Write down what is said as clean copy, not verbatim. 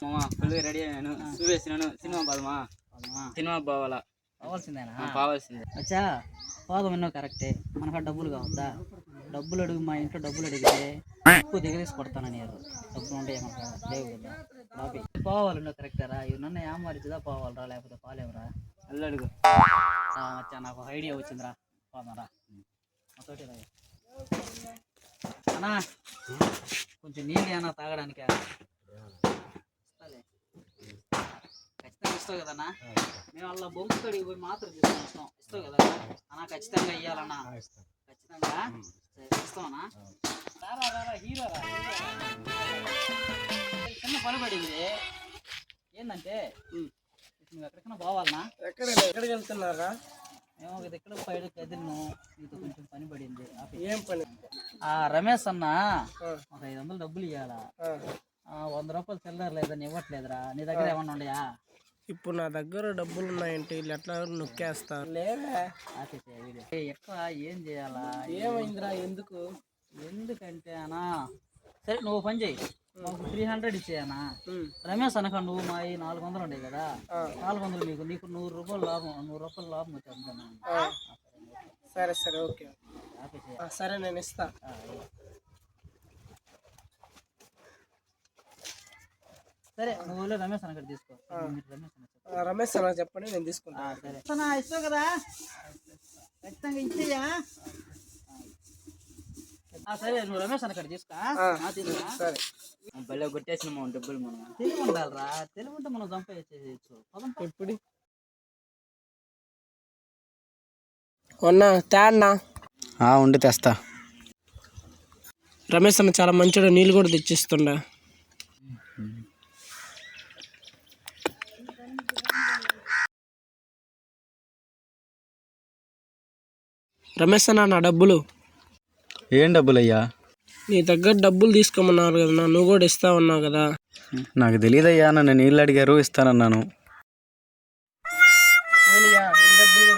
మామ full ready అయ్యాను, shoe వేసినాను. సినిమా పోదమా? సినిమా పోవాలా? పోవాల్సిందే. వచ్చా పోదాం. ఎన్నో కరెక్టే, మనకు డబ్బులు కావద్దా? డబ్బులు అడుగు, మా ఇంట్లో డబ్బులు అడిగితే ఎక్కువ దిగదీసి కొడతానని. డబ్బులు ఉంటే ఏమన్నా లేవు కదా. బాబీ పోవాలి, ఎన్నో కరెక్టేరా. ఇవి నన్ను ఏమారిచిదా పోవాలరా, లేకపోతే పోలేమురా. అల్లు అడుగు. వచ్చా, నాకు ఐడియా వచ్చిందిరా, పోదాంరా. తోటి అన్నా కొంచెం నీళ్ళు ఏమన్నా తాగడానికి ఖచ్చితంగా ఇస్తావు కదన్నా? మేము వాళ్ళ బొంకు కడిగి పోయి మాత్రం తీసుకొని ఇస్తావు కదా అన్నా? ఖచ్చితంగా ఇవ్వాలన్నా, ఖచ్చితంగా ఇస్తామన్నా. హీరో చిన్న పని పడింది. ఏంటంటే నువ్వు ఎక్కడికైనా పోవాలన్నా? ఎక్కడికి వెళ్తున్నారా? మేము ఒక దగ్గర బయట కదిలిను, నీతో కొంచెం పని పడింది. ఏం పని? రమేష్ అన్న ఒక 500 డబ్బులు ఇవ్వాలా? 100 రూపాయలు చిల్లర లేదని ఇవ్వట్లేదురా. నీ దగ్గర ఏమన్నా ఉన్నాయా? ఇప్పుడు నా దగ్గర డబ్బులు ఉన్నాయంటే వీళ్ళు ఎట్లా నొక్కేస్తా? ఎట్లా ఏం చేయాలా? ఏమైందిరా? ఎందుకంటే అన్నా, సరే నువ్వు పని చేయి, మాకు 300 ఇచ్చేయనా. రమేష్ అనక నువ్వు మా 400 ఉండే కదా, 400 నీకు 100 రూపాయలు లాభం, 100 రూపాయలు లాభం వచ్చేది. సరే సరే, ఓకే సరే, నేను ఇస్తా. సరే నువ్వు రమేష్ అన్న తీసుకో. రమేష్ అన్న చెప్పండి, నేను తీసుకుంటా. సరే ఇస్తావు కదా, ఖచ్చితంగా ఇచ్చేయా. సరే నువ్వు రమేష్ అన్న తీసుకో. సరే, భలే కొట్టేసిన మనం డబ్బులు. మనం తెలివి ఉండాలిరా, తెలివి ఉంటే మనం సంపాదించేయచ్చు. ఇప్పుడు తేన్నా ఉండి తెస్తా. రమేష్ అన్న చాలా మంచిగా నీళ్ళు కూడా తెచ్చిస్తుండ. రమేష్ అన్న, నా డబ్బులు. ఏం డబ్బులు అయ్యా? నీ దగ్గర డబ్బులు తీసుకోమన్నారు కదా, నువ్వు కూడా ఇస్తా ఉన్నావు కదా. నాకు తెలియదయ్యా, నన్ను నీళ్ళు అడిగారు, ఇస్తానన్నాను. డబ్బులు